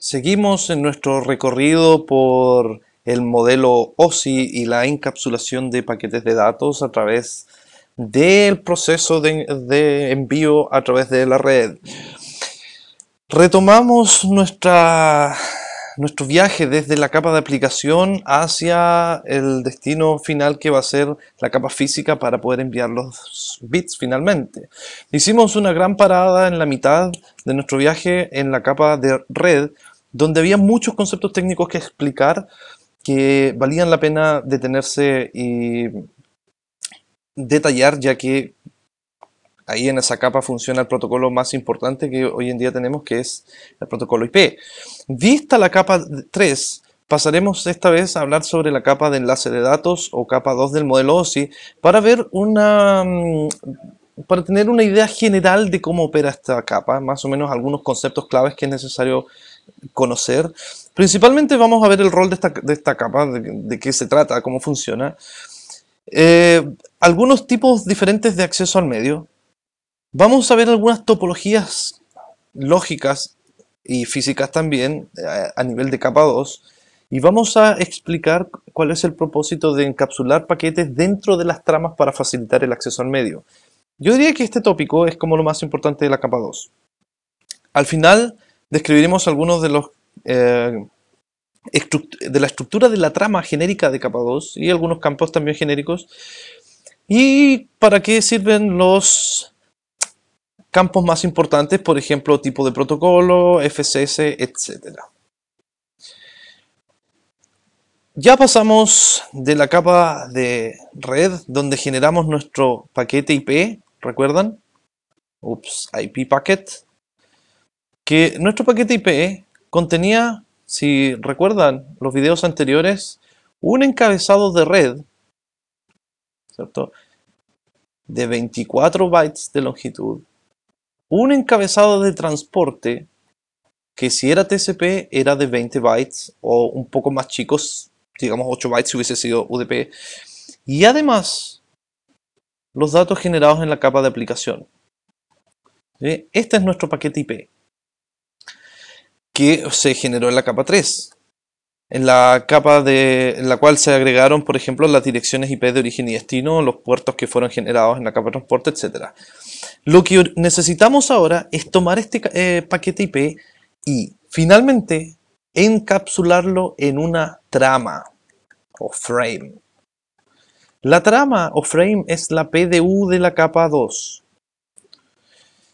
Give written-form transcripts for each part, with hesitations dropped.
Seguimos en nuestro recorrido por el modelo OSI y la encapsulación de paquetes de datos a través del proceso de envío a través de la red. Retomamos nuestro viaje desde la capa de aplicación hacia el destino final que va a ser la capa física para poder enviar los bits finalmente. Hicimos una gran parada en la mitad de nuestro viaje en la capa de red, donde había muchos conceptos técnicos que explicar que valían la pena detenerse y detallar, ya que ahí en esa capa funciona el protocolo más importante que hoy en día tenemos, que es el protocolo IP. Vista la capa 3, pasaremos esta vez a hablar sobre la capa de enlace de datos o capa 2 del modelo OSI para ver para tener una idea general de cómo opera esta capa, más o menos algunos conceptos claves que es necesario conocer. Principalmente vamos a ver el rol de esta capa, de qué se trata, cómo funciona. Algunos tipos diferentes de acceso al medio. Vamos a ver algunas topologías lógicas y físicas también a nivel de capa 2 y vamos a explicar cuál es el propósito de encapsular paquetes dentro de las tramas para facilitar el acceso al medio. Yo diría que este tópico es como lo más importante de la capa 2. Al final describiremos algunos de los de la estructura de la trama genérica de capa 2 y algunos campos también genéricos y para qué sirven los campos más importantes, por ejemplo, tipo de protocolo, FCS, etc. Ya pasamos de la capa de red, donde generamos nuestro paquete IP, ¿recuerdan? IP packet. Que nuestro paquete IP contenía, si recuerdan los videos anteriores, un encabezado de red, ¿cierto? De 24 bytes de longitud, un encabezado de transporte que si era TCP era de 20 bytes o un poco más chicos, digamos 8 bytes si hubiese sido UDP, y además los datos generados en la capa de aplicación. ¿Sí? Este es nuestro paquete IP que se generó en la capa 3, en la capa en la cual se agregaron, por ejemplo, las direcciones IP de origen y destino, los puertos que fueron generados en la capa de transporte, etc. Lo que necesitamos ahora es tomar este paquete IP y finalmente encapsularlo en una trama o frame. La trama o frame es la PDU de la capa 2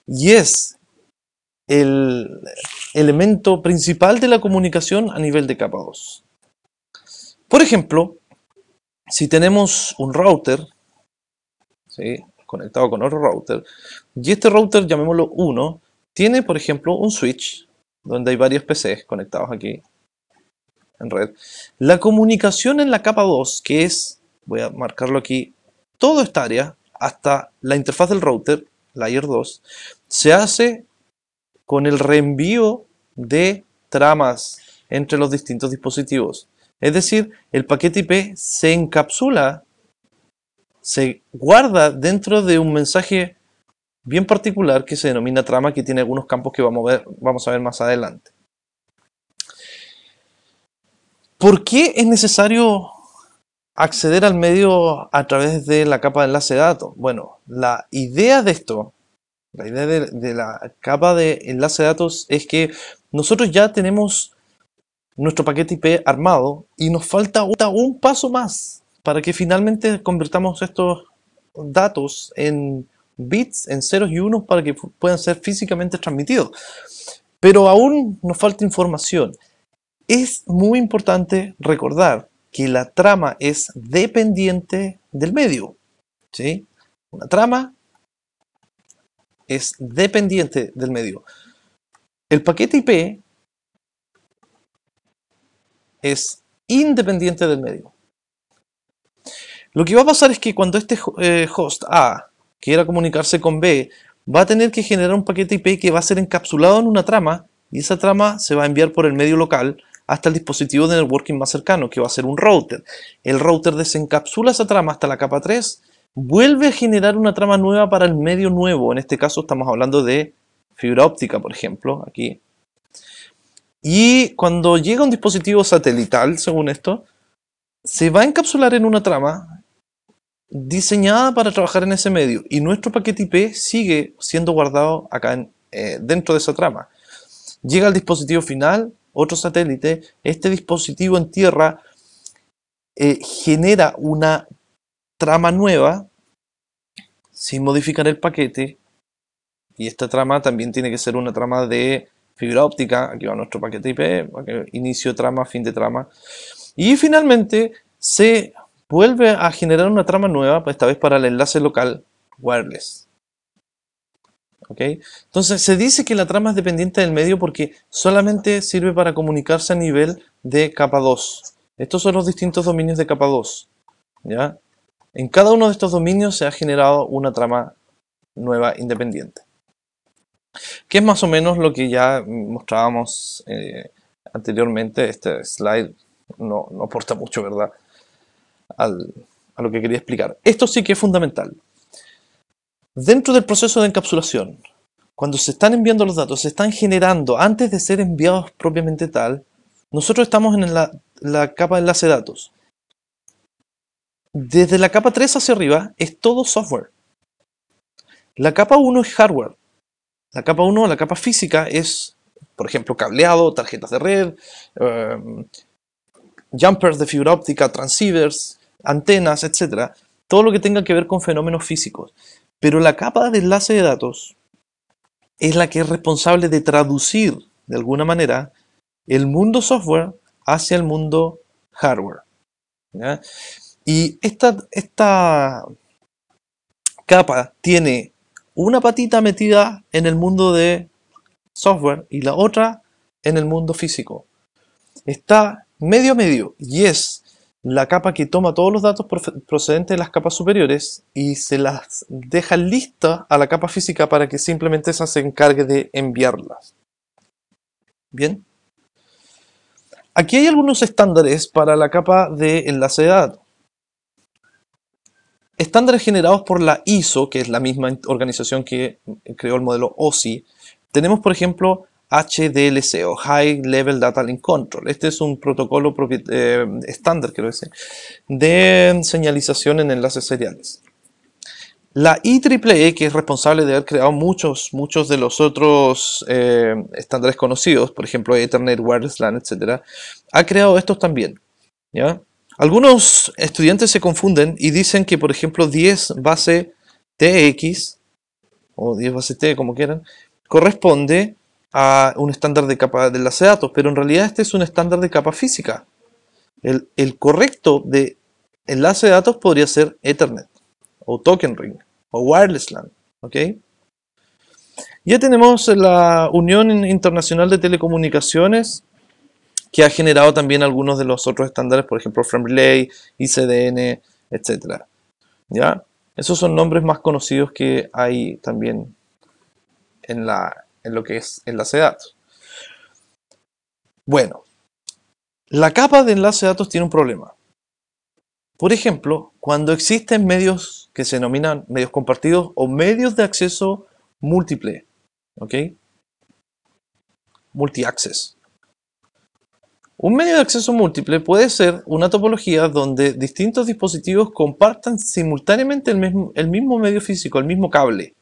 y es el elemento principal de la comunicación a nivel de capa 2. Por ejemplo, si tenemos un router, ¿sí?, conectado con otro router, y este router, llamémoslo 1, tiene, por ejemplo, un switch, donde hay varios PCs conectados aquí en red. La comunicación en la capa 2, que es, voy a marcarlo aquí, toda esta área, hasta la interfaz del router, layer 2, se hace con el reenvío de tramas entre los distintos dispositivos. Es decir, el paquete IP se encapsula, se guarda dentro de un mensaje bien particular que se denomina trama, que tiene algunos campos que vamos a ver más adelante. ¿Por qué es necesario acceder al medio a través de la capa de enlace de datos? Bueno, la idea de esto, la idea de la capa de enlace de datos es que nosotros ya tenemos nuestro paquete IP armado y nos falta un paso más para que finalmente convertamos estos datos en bits, en ceros y unos para que puedan ser físicamente transmitidos. Pero aún nos falta información. Es muy importante recordar que la trama es dependiente del medio, ¿sí? Una trama es dependiente del medio. El paquete IP es independiente del medio. Lo que va a pasar es que cuando este host A quiera comunicarse con B, va a tener que generar un paquete IP que va a ser encapsulado en una trama y esa trama se va a enviar por el medio local hasta el dispositivo de networking más cercano, que va a ser un router. El router desencapsula esa trama hasta la capa 3, vuelve a generar una trama nueva para el medio nuevo. En este caso estamos hablando de fibra óptica, por ejemplo, aquí. Y cuando llega un dispositivo satelital, según esto, se va a encapsular en una trama diseñada para trabajar en ese medio. Y nuestro paquete IP sigue siendo guardado acá dentro de esa trama. Llega al dispositivo final, otro satélite, este dispositivo en tierra genera una trama nueva sin modificar el paquete, y esta trama también tiene que ser una trama de fibra óptica. Aquí va nuestro paquete IP, inicio trama, fin de trama, y finalmente se vuelve a generar una trama nueva, esta vez para el enlace local wireless. ¿Okay? Entonces se dice que la trama es dependiente del medio porque solamente sirve para comunicarse a nivel de capa 2. Estos son los distintos dominios de capa 2. ¿Ya? En cada uno de estos dominios se ha generado una trama nueva independiente, que es más o menos lo que ya mostrábamos anteriormente. Este slide no aporta mucho, ¿verdad?, a lo que quería explicar. Esto sí que es fundamental. Dentro del proceso de encapsulación, cuando se están enviando los datos, se están generando, antes de ser enviados propiamente tal, nosotros estamos en la capa de enlace de datos. Desde la capa 3 hacia arriba es todo software. La capa 1 es hardware. La capa 1, la capa física, es, por ejemplo, cableado, tarjetas de red, jumpers de fibra óptica, transceivers, antenas, etc. Todo lo que tenga que ver con fenómenos físicos. Pero la capa de enlace de datos es la que es responsable de traducir, de alguna manera, el mundo software hacia el mundo hardware. ¿Ya? Y esta capa tiene una patita metida en el mundo de software y la otra en el mundo físico. Está medio a medio y es la capa que toma todos los datos procedentes de las capas superiores y se las deja listas a la capa física para que simplemente esa se encargue de enviarlas. Bien. Aquí hay algunos estándares para la capa de enlace de datos. Estándares generados por la ISO, que es la misma organización que creó el modelo OSI. Tenemos, por ejemplo, HDLC o High Level Data Link Control. Este es un protocolo estándar, quiero decir, de señalización en enlaces seriales. La IEEE, que es responsable de haber creado muchos de los otros estándares conocidos, por ejemplo Ethernet, Wireless LAN, etc., ha creado estos también. ¿Ya? Algunos estudiantes se confunden y dicen que, por ejemplo, 10 base TX o 10 base T, como quieran, corresponde a un estándar de capa de enlace de datos, pero en realidad este es un estándar de capa física. El correcto de enlace de datos podría ser Ethernet, o Token Ring, o Wireless LAN. ¿Okay? Ya tenemos la Unión Internacional de Telecomunicaciones, que ha generado también algunos de los otros estándares, por ejemplo, Frame Relay, ICDN, etc. ¿Ya? Esos son nombres más conocidos que hay también en lo que es enlace de datos. Bueno, la capa de enlace de datos tiene un problema. Por ejemplo, cuando existen medios que se denominan medios compartidos o medios de acceso múltiple, ¿ok? Multi-access. Un medio de acceso múltiple puede ser una topología donde distintos dispositivos compartan simultáneamente el mismo medio físico, el mismo cable,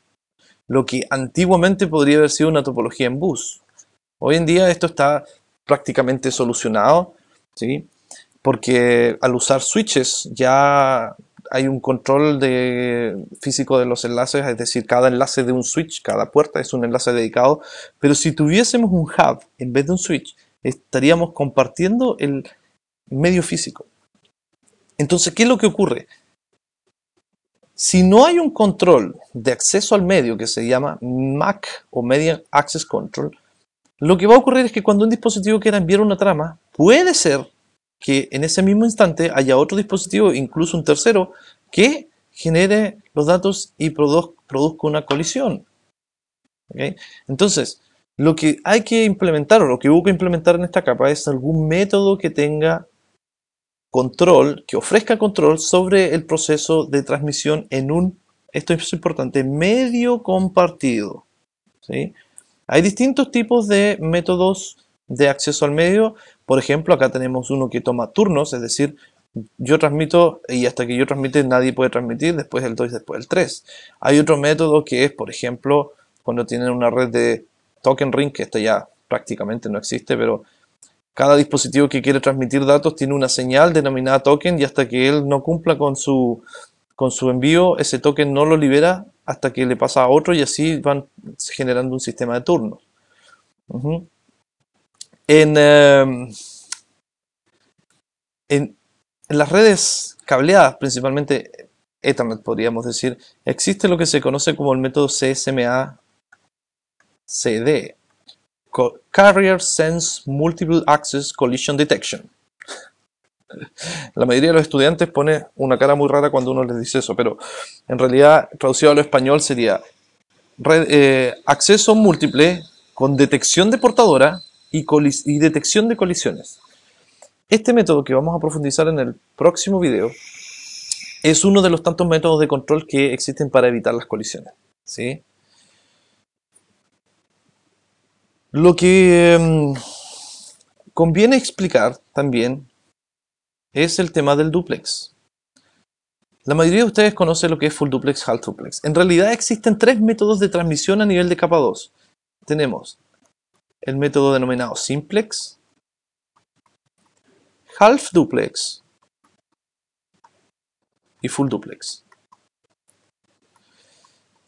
lo que antiguamente podría haber sido una topología en bus. Hoy en día esto está prácticamente solucionado, ¿sí? Porque al usar switches ya hay un control físico de los enlaces, es decir, cada enlace de un switch, cada puerta es un enlace dedicado, pero si tuviésemos un hub en vez de un switch, estaríamos compartiendo el medio físico. Entonces, ¿qué es lo que ocurre? Si no hay un control de acceso al medio que se llama MAC o Media Access Control, lo que va a ocurrir es que cuando un dispositivo quiera enviar una trama, puede ser que en ese mismo instante haya otro dispositivo, incluso un tercero, que genere los datos y produzca una colisión. ¿Okay? Entonces, lo que hay que implementar o lo que hubo que implementar en esta capa es algún método que tenga control, que ofrezca control sobre el proceso de transmisión en esto es importante, medio compartido. ¿Sí? Hay distintos tipos de métodos de acceso al medio. Por ejemplo, acá tenemos uno que toma turnos, es decir, yo transmito y hasta que yo transmite nadie puede transmitir, después el 2 y después el 3. Hay otro método que es, por ejemplo, cuando tienen una red de token ring, que esto ya prácticamente no existe, pero cada dispositivo que quiere transmitir datos tiene una señal denominada token y hasta que él no cumpla con su envío, ese token no lo libera hasta que le pasa a otro y así van generando un sistema de turnos. Ujú. En, en, en las redes cableadas, principalmente Ethernet podríamos decir, existe lo que se conoce como el método CSMA-CD, Carrier Sense Multiple Access Collision Detection. La mayoría de los estudiantes pone una cara muy rara cuando uno les dice eso, pero en realidad traducido al español sería acceso múltiple con detección de portadora y detección de colisiones. Este método que vamos a profundizar en el próximo video es uno de los tantos métodos de control que existen para evitar las colisiones, ¿sí? Lo que conviene explicar también es el tema del duplex. La mayoría de ustedes conoce lo que es full duplex, half duplex. En realidad existen tres métodos de transmisión a nivel de capa 2. Tenemos el método denominado simplex, half duplex y full duplex.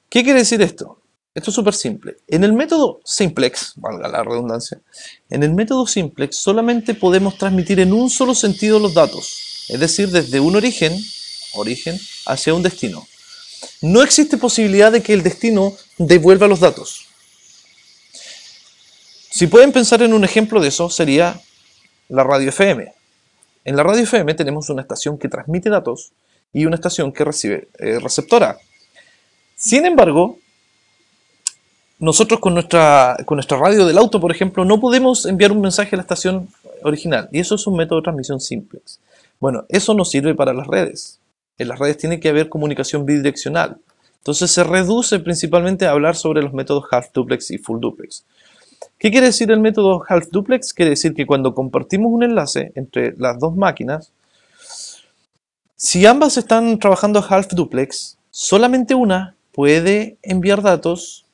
¿Qué quiere decir esto? Esto es súper simple. En el método simplex, valga la redundancia, en el método simplex solamente podemos transmitir en un solo sentido los datos, es decir, desde un origen hacia un destino. No existe posibilidad de que el destino devuelva los datos. Si pueden pensar en un ejemplo de eso, sería la radio FM. En la radio FM tenemos una estación que transmite datos y una estación que recibe receptora. Sin embargo, nosotros con nuestra radio del auto, por ejemplo, no podemos enviar un mensaje a la estación original. Y eso es un método de transmisión simplex. Bueno, eso no sirve para las redes. En las redes tiene que haber comunicación bidireccional. Entonces se reduce principalmente a hablar sobre los métodos half duplex y full duplex. ¿Qué quiere decir el método half duplex? Quiere decir que cuando compartimos un enlace entre las dos máquinas, si ambas están trabajando half duplex, solamente una puede enviar datos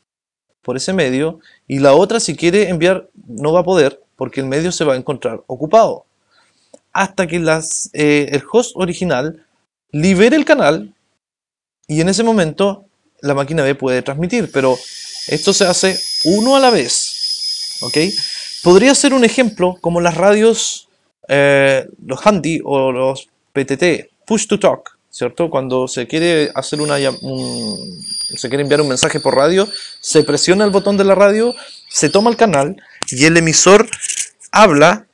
por ese medio y la otra, si quiere enviar, no va a poder porque el medio se va a encontrar ocupado hasta que el host original libere el canal y en ese momento la máquina B puede transmitir, pero esto se hace uno a la vez, ¿ok? Podría ser un ejemplo como las radios, los handy o los PTT, push to talk, ¿cierto? Cuando se quiere hacer se quiere enviar un mensaje por radio, se presiona el botón de la radio, se toma el canal y el emisor habla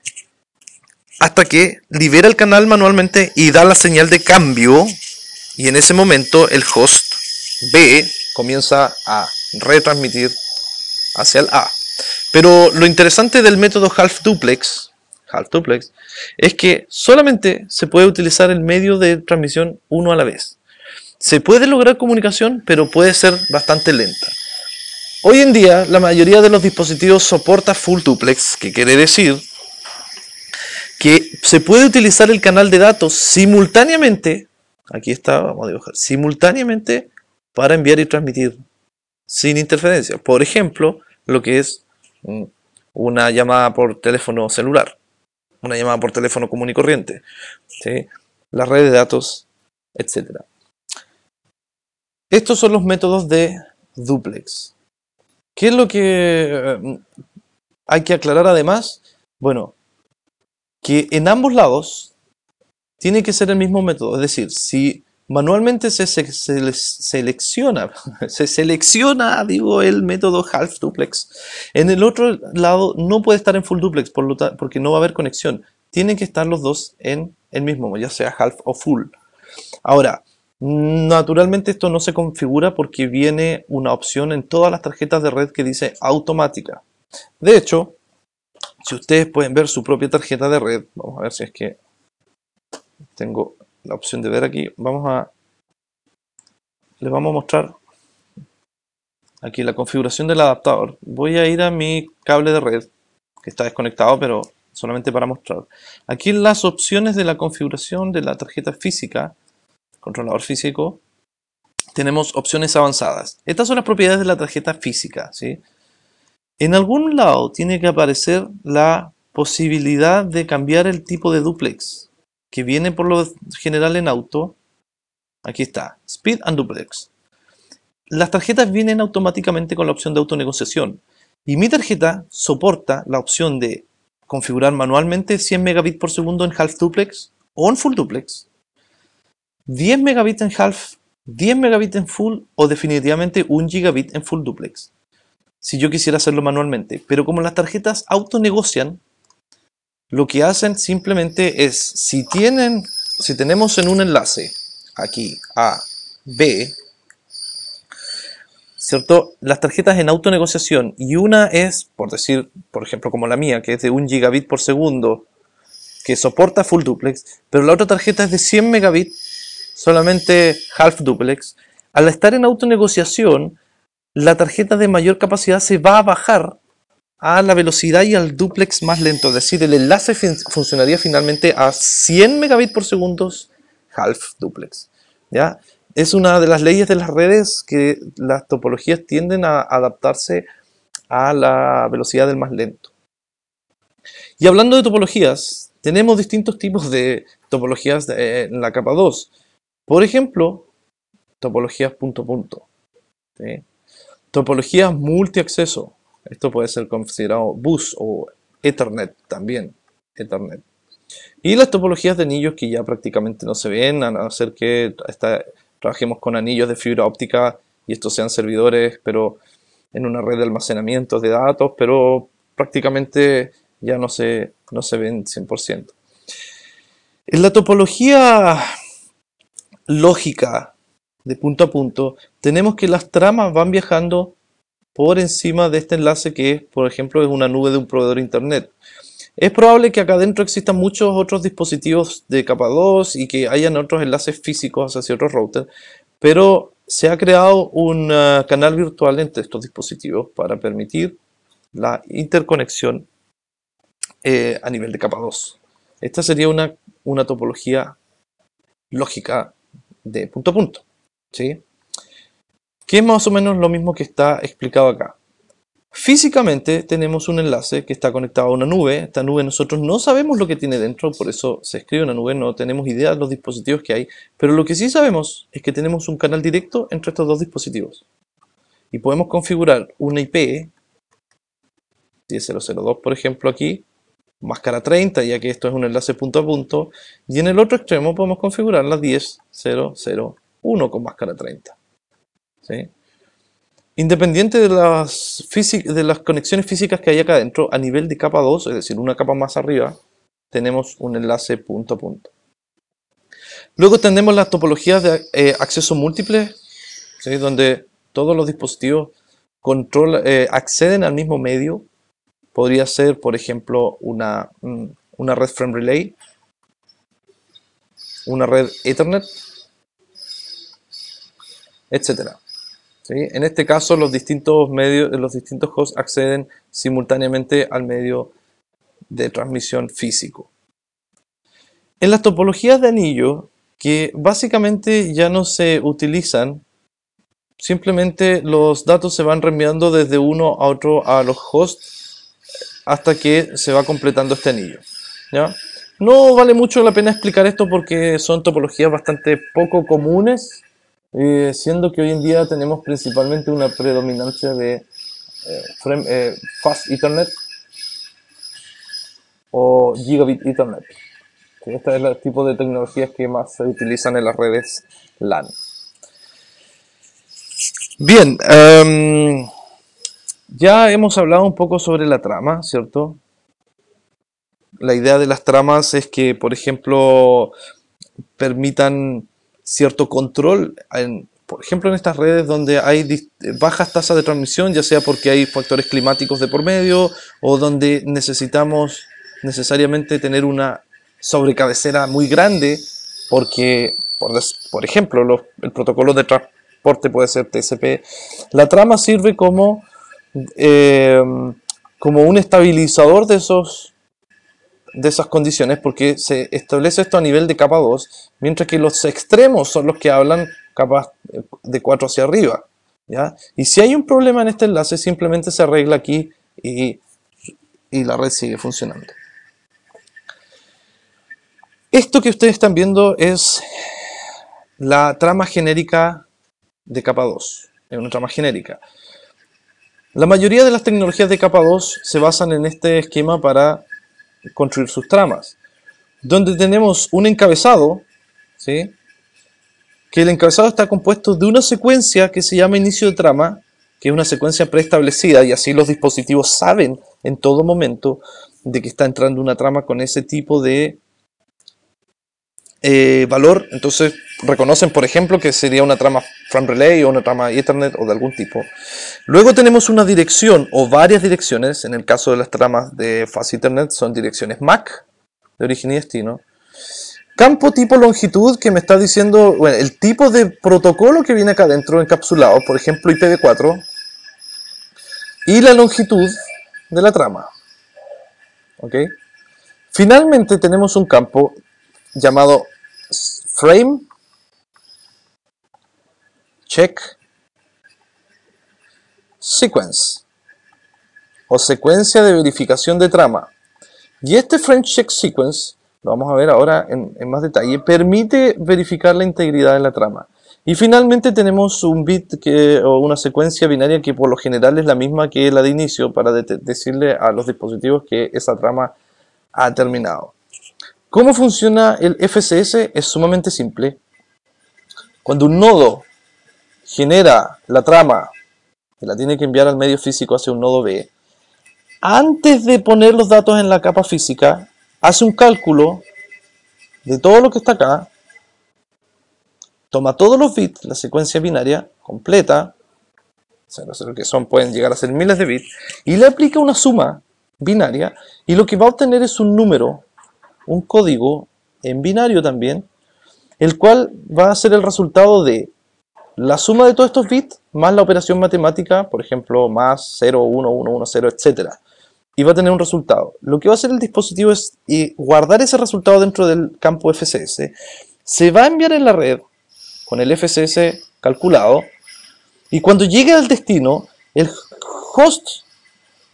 hasta que libera el canal manualmente y da la señal de cambio y en ese momento el host B comienza a retransmitir hacia el A. Pero lo interesante del método half duplex es que solamente se puede utilizar el medio de transmisión uno a la vez. Se puede lograr comunicación, pero puede ser bastante lenta. Hoy en día, la mayoría de los dispositivos soporta full duplex, que quiere decir que se puede utilizar el canal de datos simultáneamente, aquí está, vamos a dibujar, simultáneamente para enviar y transmitir sin interferencia. Por ejemplo, lo que es una llamada por teléfono celular, una llamada por teléfono común y corriente, ¿sí? Las redes de datos, etc. Estos son los métodos de duplex. ¿Qué es lo que hay que aclarar además? Bueno, que en ambos lados tiene que ser el mismo método, es decir, si manualmente se selecciona el método half duplex, en el otro lado no puede estar en full duplex porque no va a haber conexión, tienen que estar los dos en el mismo, ya sea half o full. Ahora, naturalmente esto no se configura porque viene una opción en todas las tarjetas de red que dice automática. De hecho, si ustedes pueden ver su propia tarjeta de red, vamos a ver si es que tengo la opción de ver aquí, les vamos a mostrar aquí la configuración del adaptador. Voy a ir a mi cable de red que está desconectado, pero solamente para mostrar. Aquí en las opciones de la configuración de la tarjeta física, controlador físico, tenemos opciones avanzadas. Estas son las propiedades de la tarjeta física, ¿sí? En algún lado tiene que aparecer la posibilidad de cambiar el tipo de duplex, que viene por lo general en auto. Aquí está, Speed and Duplex. Las tarjetas vienen automáticamente con la opción de autonegociación. Y mi tarjeta soporta la opción de configurar manualmente 100 megabits por segundo en half duplex o en full duplex, 10 megabits en half, 10 megabits en full o definitivamente 1 gigabit en full duplex, si yo quisiera hacerlo manualmente. Pero como las tarjetas autonegocian, lo que hacen simplemente es, si tenemos en un enlace, aquí, A, B, ¿cierto? Las tarjetas en autonegociación, y una es, por decir, por ejemplo, como la mía, que es de 1 gigabit por segundo, que soporta full duplex, pero la otra tarjeta es de 100 megabits, solamente half duplex. Al estar en autonegociación, la tarjeta de mayor capacidad se va a bajar a la velocidad y al duplex más lento, es decir, el enlace funcionaría finalmente a 100 megabits por segundo half duplex, ¿ya? Es una de las leyes de las redes que las topologías tienden a adaptarse a la velocidad del más lento. Y hablando de topologías, tenemos distintos tipos de topologías en la capa 2. Por ejemplo, topologías punto a punto, ¿sí? Topologías multiacceso. Esto puede ser considerado bus o Ethernet también. Ethernet. Y las topologías de anillos que ya prácticamente no se ven, a no ser que trabajemos con anillos de fibra óptica y estos sean servidores, pero en una red de almacenamiento de datos, pero prácticamente ya no se ven 100%. En la topología lógica de punto a punto, tenemos que las tramas van viajando por encima de este enlace que, por ejemplo, es una nube de un proveedor de internet. Es probable que acá adentro existan muchos otros dispositivos de capa 2 y que hayan otros enlaces físicos hacia otros routers, pero se ha creado un canal virtual entre estos dispositivos para permitir la interconexión a nivel de capa 2. Esta sería una topología lógica de punto a punto, ¿sí? Que es más o menos lo mismo que está explicado acá. Físicamente tenemos un enlace que está conectado a una nube. Esta nube nosotros no sabemos lo que tiene dentro, por eso se escribe una nube, no tenemos idea de los dispositivos que hay, pero lo que sí sabemos es que tenemos un canal directo entre estos dos dispositivos. Y podemos configurar una IP 10.0.0.2, por ejemplo, aquí, máscara 30, ya que esto es un enlace punto a punto, y en el otro extremo podemos configurar la 10.0.0.1 con máscara 30. ¿Sí? Independiente de las conexiones físicas que hay acá adentro, a nivel de capa 2, es decir, una capa más arriba, tenemos un enlace punto a punto. Luego tenemos las topologías de acceso múltiple, ¿sí? Donde todos los dispositivos acceden al mismo medio. Podría ser, por ejemplo, una red frame relay, una red Ethernet, etc. ¿Sí? En este caso, los distintos hosts acceden simultáneamente al medio de transmisión físico. En las topologías de anillo, que básicamente ya no se utilizan, simplemente los datos se van reenviando desde uno a otro a los hosts hasta que se va completando este anillo, ¿ya? No vale mucho la pena explicar esto porque son topologías bastante poco comunes, siendo que hoy en día tenemos principalmente una predominancia de Fast Ethernet o Gigabit Ethernet. Este es el tipo de tecnologías que más se utilizan en las redes LAN. Bien, ya hemos hablado un poco sobre la trama, ¿cierto? La idea de las tramas es que, por ejemplo, permitan cierto control, por ejemplo, en estas redes donde hay bajas tasas de transmisión, ya sea porque hay factores climáticos de por medio o donde necesitamos necesariamente tener una sobrecabecera muy grande, porque, por ejemplo, el protocolo de transporte puede ser TCP. La trama sirve como como un estabilizador de esas condiciones, porque se establece esto a nivel de capa 2, mientras que los extremos son los que hablan capas de 4 hacia arriba, ¿ya? Y si hay un problema en este enlace, simplemente se arregla aquí y la red sigue funcionando. Esto que ustedes están viendo es la trama genérica de capa 2, es una trama genérica. La mayoría de las tecnologías de capa 2 se basan en este esquema para construir sus tramas, donde tenemos un encabezado, ¿sí? Que el encabezado está compuesto de una secuencia que se llama inicio de trama, que es una secuencia preestablecida, y así los dispositivos saben en todo momento de que está entrando una trama con ese tipo de valor. Entonces reconocen, por ejemplo, que sería una trama Frame Relay o una trama Ethernet o de algún tipo. Luego tenemos una dirección o varias direcciones. En el caso de las tramas de Fast Ethernet son direcciones MAC de origen y destino. Campo tipo longitud, que me está diciendo, bueno, el tipo de protocolo que viene acá adentro encapsulado, por ejemplo IPv4, y la longitud de la trama. ¿Ok? Finalmente tenemos un campo llamado frame check sequence o secuencia de verificación de trama. Y este frame check sequence, lo vamos a ver ahora en más detalle, permite verificar la integridad de la trama. Y finalmente tenemos un bit o una secuencia binaria que por lo general es la misma que la de inicio para decirle a los dispositivos que esa trama ha terminado. ¿Cómo funciona el FSS? Es sumamente simple. Cuando un nodo genera la trama y la tiene que enviar al medio físico hacia un nodo B, antes de poner los datos en la capa física, hace un cálculo de todo lo que está acá, toma todos los bits, la secuencia binaria completa, 0, 0, que pueden llegar a ser miles de bits, y le aplica una suma binaria, y lo que va a obtener es un número, un código en binario también, el cual va a ser el resultado de la suma de todos estos bits más la operación matemática, por ejemplo, más 0, 1, 1, 1, 0, etc. Y va a tener un resultado. Lo que va a hacer el dispositivo es guardar ese resultado dentro del campo FSS. Se va a enviar en la red con el FSS calculado, y cuando llegue al destino, el host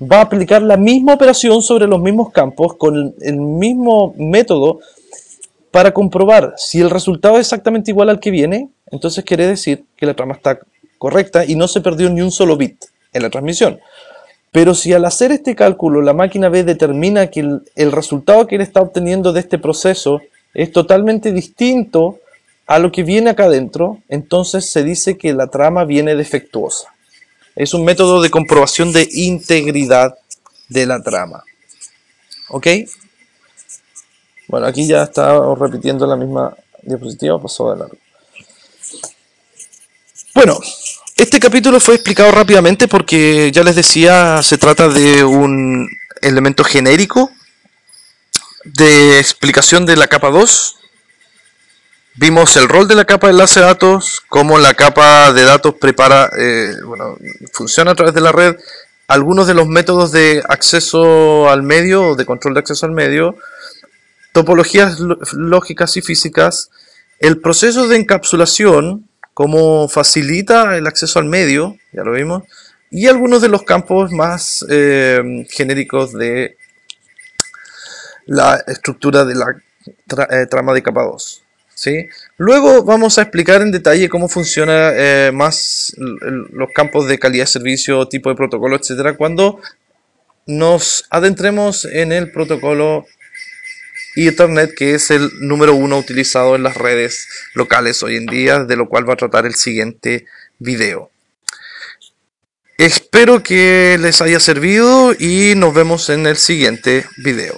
va a aplicar la misma operación sobre los mismos campos con el mismo método para comprobar si el resultado es exactamente igual al que viene. Entonces quiere decir que la trama está correcta y no se perdió ni un solo bit en la transmisión. Pero si al hacer este cálculo la máquina B determina que el resultado que él está obteniendo de este proceso es totalmente distinto a lo que viene acá adentro, entonces se dice que la trama viene defectuosa. Es un método de comprobación de integridad de la trama. ¿Ok? Bueno, aquí ya está repitiendo la misma diapositiva, pasó de largo. Bueno, este capítulo fue explicado rápidamente porque, ya les decía, se trata de un elemento genérico de explicación de la capa 2. Vimos el rol de la capa de enlace de datos, cómo la capa de datos funciona a través de la red, algunos de los métodos de acceso al medio o de control de acceso al medio, topologías lógicas y físicas, el proceso de encapsulación, cómo facilita el acceso al medio, ya lo vimos, y algunos de los campos más genéricos de la estructura de la trama de capa 2. ¿Sí? Luego vamos a explicar en detalle cómo funciona más los campos de calidad de servicio, tipo de protocolo, etcétera, cuando nos adentremos en el protocolo Ethernet, que es el número 1 utilizado en las redes locales hoy en día, de lo cual va a tratar el siguiente video. Espero que les haya servido y nos vemos en el siguiente video.